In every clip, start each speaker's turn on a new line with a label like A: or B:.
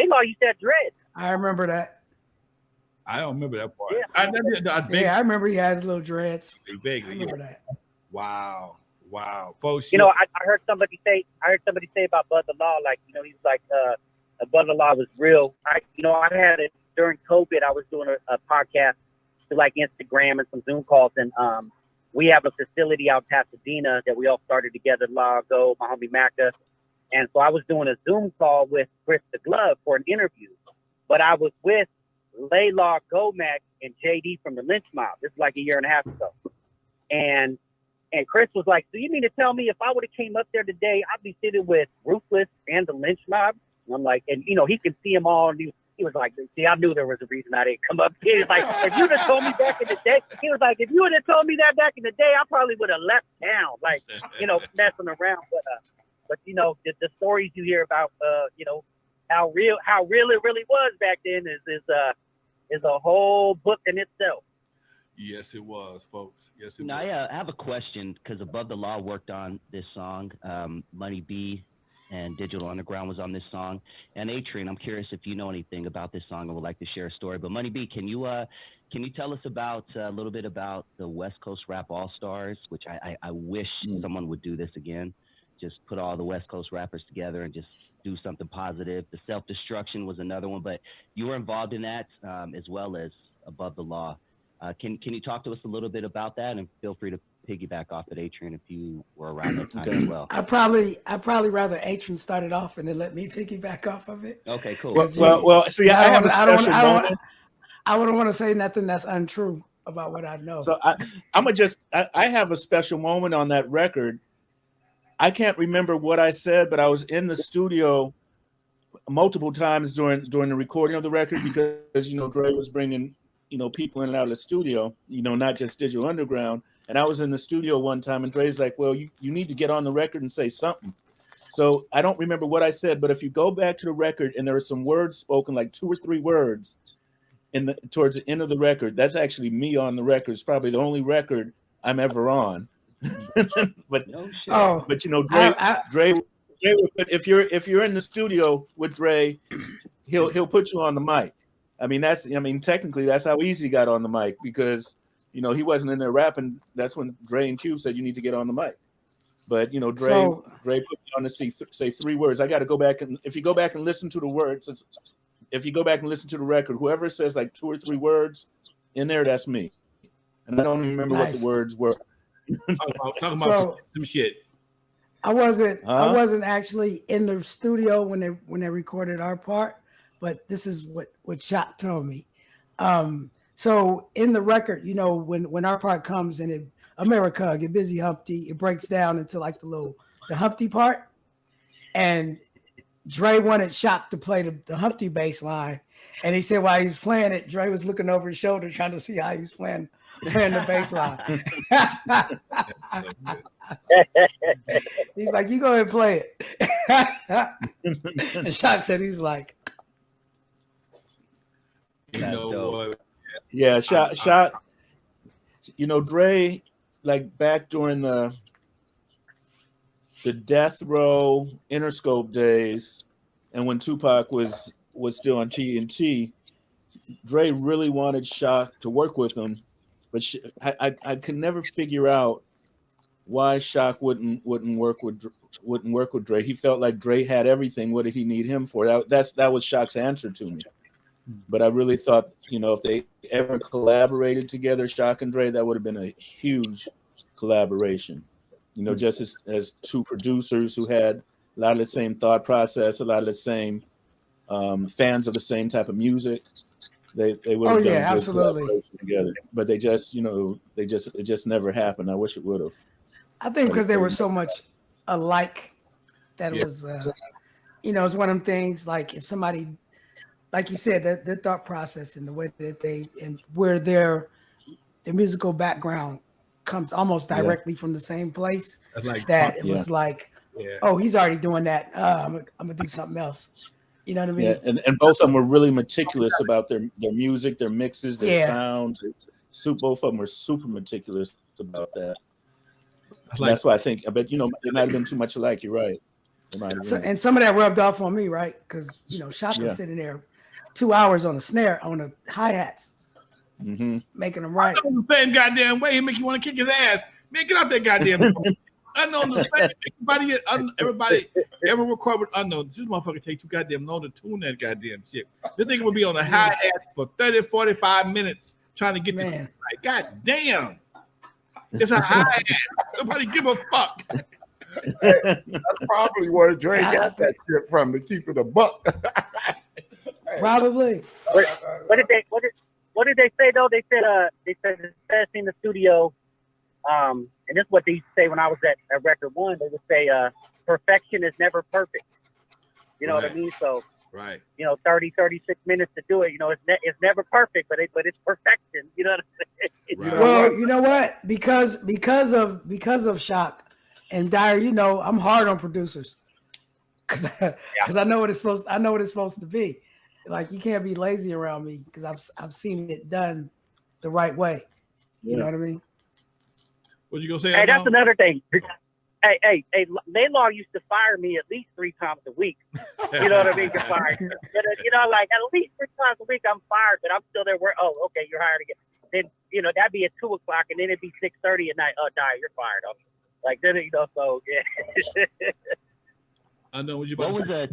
A: Laylaw used to have dreads.
B: I remember that.
C: I don't remember that part.
A: Yeah.
B: I remember he had his little dreads.
C: Vaguely,
B: I remember that.
C: Wow, folks.
A: You know, I heard somebody say about Bud the Law, like, you know, he's like, Bud the Law was real. I had it during COVID. I was doing a podcast to like Instagram and some Zoom calls, and we have a facility out in Pasadena that we all started together long ago, my homie Macca. And so I was doing a Zoom call with Chris the Glove for an interview, but I was with Laylaw, Gomack, and JD from the Lynch Mob. This is like a year and a half ago. And Chris was like, so you mean to tell me if I would have came up there today, I'd be sitting with Ruthless and the Lynch Mob? And I'm like, and you know, he could see them all. And he was like, see, I knew there was a reason I didn't come up here. He was like, if you'd have told me back in the day, he was like, if you would have told me that back in the day, I probably would have left town, like, you know, messing around. But you know, the stories you hear about, you know, how real it really was back then is a whole book in itself.
C: Yes, it was, folks. Yes, it was.
D: I have a question because Above the Law worked on this song. Money B and Digital Underground was on this song. And Atrian, I'm curious if you know anything about this song and would like to share a story. But Money B, can you tell us about a little bit about the West Coast Rap All Stars, which I wish someone would do this again. Just put all the West Coast rappers together and just do something positive. The Self-Destruction was another one, but you were involved in that as well as Above the Law. Can you talk to us a little bit about that, and feel free to piggyback off at Atrian if you were around that time as well.
B: I probably rather Atrian started off and then let me piggyback off of it.
D: Okay, cool.
E: Well, so yeah, I have a special moment.
B: I wouldn't want to say nothing that's untrue about what I know.
E: So I have a special moment on that record. I can't remember what I said, but I was in the studio multiple times during the recording of the record because, you know, Dre was bringing, you know, people in and out of the studio, you know, not just Digital Underground. And I was in the studio one time and Dre's like, well, you need to get on the record and say something. So I don't remember what I said, but if you go back to the record and there are some words spoken, like 2 or 3 words towards the end of the record, that's actually me on the record. It's probably the only record I'm ever on. but you know, Dre, if you're in the studio with Dre, he'll put you on the mic. I mean, technically that's how Eazy got on the mic, because, you know, he wasn't in there rapping. That's when Dre and Q said you need to get on the mic. But, you know, Dre put me on to say 3 words. I got to go back, and if you go back and listen to the words, if you go back and listen to the record, whoever says like 2 or 3 words in there, that's me. And I don't even remember what the words were.
C: Talking about some shit.
B: I wasn't actually in the studio when they recorded our part, but this is what Shock told me. So in the record, you know, when our part comes and America, Get Busy Humpty, it breaks down into like the Humpty part, and Dre wanted Shock to play the Humpty bass line, and he said while he's playing it, Dre was looking over his shoulder trying to see how he's playing the bass line. He's like, you go ahead and play it. And Shock said he's like,
C: you know what?
E: Yeah, Shock. You know, Dre, like back during the Death Row Interscope days, and when Tupac was still on TNT, Dre really wanted Shock to work with him. But I could never figure out why Shock wouldn't work with Dre. He felt like Dre had everything. What did he need him for? That was Shock's answer to me. But I really thought, you know, if they ever collaborated together, Shock and Dre, that would have been a huge collaboration. You know, just as 2 producers who had a lot of the same thought process, a lot of the same fans of the same type of music. They would have done
B: absolutely
E: together, but it just never happened. I wish it would have.
B: I think because they were so much alike that it was, you know, it's one of them things. Like if somebody, like you said, their thought process and the way that and where their musical background comes almost directly from the same place.
C: Like
B: that it was like, oh, he's already doing that. I'm gonna do something else. You know what I mean?
E: Yeah, and both of them were really meticulous about their music, their mixes, their sounds. Both of them were super meticulous about that. That's why I think. But you know, it might have been too much alike. You're right.
B: And some of that rubbed off on me, right? Because Shock was sitting there 2 hours on a snare on the hi-hats, making them right.
C: The same goddamn way he make you want to kick his ass. Man, get out that goddamn. Unknown the same. Everybody ever record with Unknown. This motherfucker take too goddamn long to tune that goddamn shit. This nigga will be on a hi-hat for 30, 45 minutes trying to get the right. God damn. It's a hi-hat. Nobody give a fuck.
F: That's probably where Dre got that shit from, to keep it a buck.
B: Probably.
A: What did they say though? They said especially in the studio, and this is what they used to say when I was at Record One. They would say perfection is never perfect. You know what I mean? So 30, 36 minutes to do it. It's never perfect, but it's perfection. You know what I'm saying?
B: Well, you know what? Because of Shock and Dyer, I'm hard on producers because I know what it's supposed to be. Like, you can't be lazy around me because I've seen it done the right way. You know what I mean?
C: What you gonna say?
A: Hey, that's another thing. Hey, Laylaw used to fire me at least 3 times a week. You know what I mean? You're fired. Like at least 3 times a week I'm fired, but I'm still there. Oh, okay, you're hired again. Then that'd be at 2 o'clock, and then it'd be 6:30 at night. Oh, Dyer, you're fired. Like then so yeah.
C: I know what you about to say.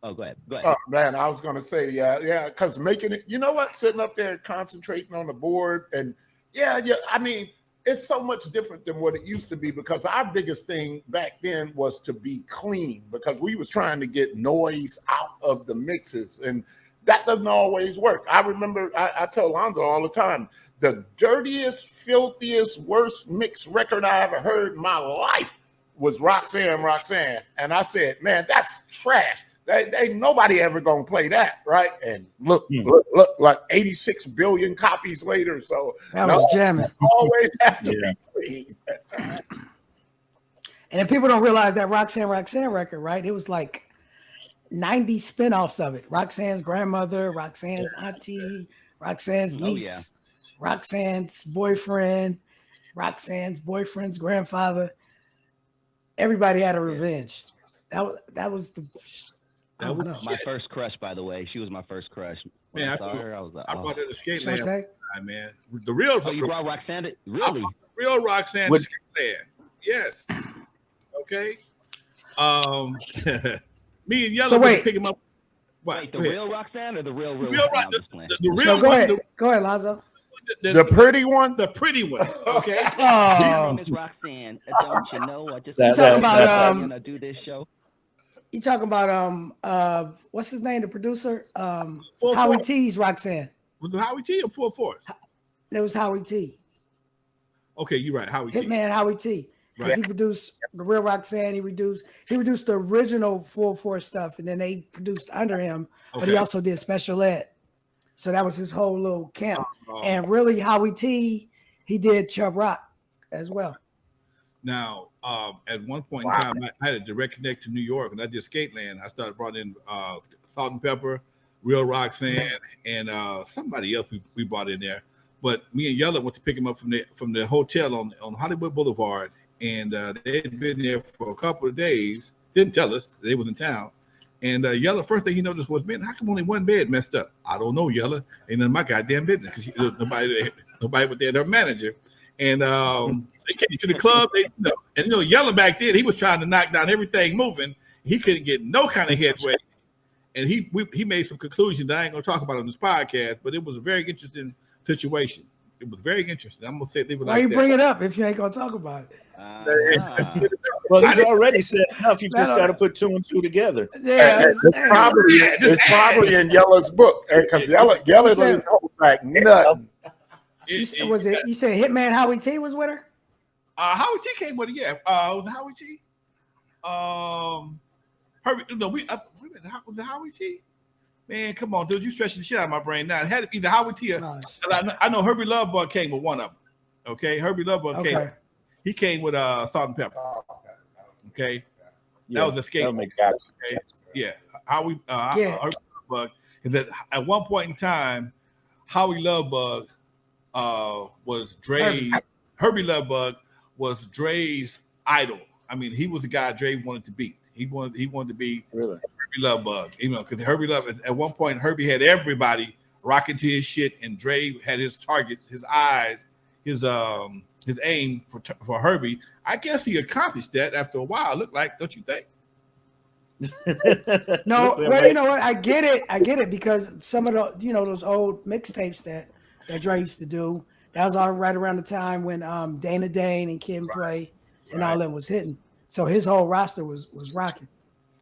D: Oh, go ahead.
F: Oh man, I was gonna say yeah, because making it, sitting up there concentrating on the board, and I mean, it's so much different than what it used to be, because our biggest thing back then was to be clean, because we was trying to get noise out of the mixes, and that doesn't always work. I remember I tell Lonzo all the time, the dirtiest, filthiest, worst mix record I ever heard in my life was Roxanne. And I said, man, that's trash. Ain't nobody ever gonna play that, right? And look, like 86 billion copies later. So
B: that was jamming.
F: Always have to be clean.
B: And then people don't realize that Roxanne record, right? It was like 90 spinoffs of it. Roxanne's grandmother, Roxanne's auntie, Roxanne's niece, Roxanne's boyfriend, Roxanne's boyfriend's grandfather. Everybody had a revenge. That was
D: my first crush, by the way. She was my first crush. When I saw her, I was like,
C: I brought her to skate
B: land,
C: man. The real.
D: Oh, you brought Roxanne? Really?
C: Real Roxanne to skate land. Yes. Okay. Me and Yellow pick him up. What?
D: Wait, the real Roxanne or the real
C: the real
B: no, go ahead. Go ahead, Lonzo.
F: The pretty one?
C: The pretty one. Okay.
D: My name is Roxanne. Don't you know? I just
B: talking about
D: I do this show.
B: You talking about what's his name? The producer? Howie T's Roxanne.
C: Was it Howie T or 4 Force?
B: It was Howie T.
C: Okay, you're right. Howie T.
B: Hitman Howie T. Because he produced the real Roxanne. He produced the original 4 Force stuff, and then they produced under him. Okay. But he also did Special Ed. So that was his whole little camp. And really, Howie T, he did Chubb Rock as well.
C: Now, at one point in time, I had a direct connect to New York, and I did Skateland. I started brought in Salt and Pepper, Real Roxanne, and somebody else we brought in there. But me and Yella went to pick him up from the hotel on Hollywood Boulevard, and they had been there for a couple of days. Didn't tell us they was in town. And Yella, first thing he noticed was, man, how come only one bed messed up? I don't know, Yella. Ain't none of my goddamn business, because nobody was there, their manager. And they came to the club. And Yella back then, he was trying to knock down everything moving. He couldn't get no kind of headway. And he made some conclusions that I ain't gonna talk about on this podcast, but it was a very interesting situation. It was very interesting. I'm gonna say leave it like that.
B: Why you bring it up if you ain't gonna talk about it?
E: Well, he's already said enough. You just got to put 2 and 2 together.
B: Yeah,
F: it's probably in Yella's book, because Yella doesn't hold back nothing.
B: You said Hitman Howie T was with her?
C: Howie T came with it. Yeah, was it Howie T? Was it Howie T? Man, come on, dude, you stretching the shit out of my brain now. It had to be the Howie T. I know Herbie Lovebug came with one of them. Okay, Herbie Lovebug came. He came with Salt and Pepper. Okay, that was a skate. Okay? Yeah, Howie Lovebug. Because at one point in time, Howie Lovebug was Dre's. Herbie Lovebug was Dre's idol. I mean, he was the guy Dre wanted to beat. He wanted to be
E: Really?
C: Herbie Love Bug, because Herbie Love at one point Herbie had everybody rocking to his shit, and Dre had his targets, his eyes, his aim for Herbie. I guess he accomplished that after a while. It looked like, don't you think?
B: No, well, you know what? I get it because some of the, those old mixtapes that Dre used to do, that was all right around the time when Dana Dane and Kid Play and all them was hitting. So his whole roster was rocking.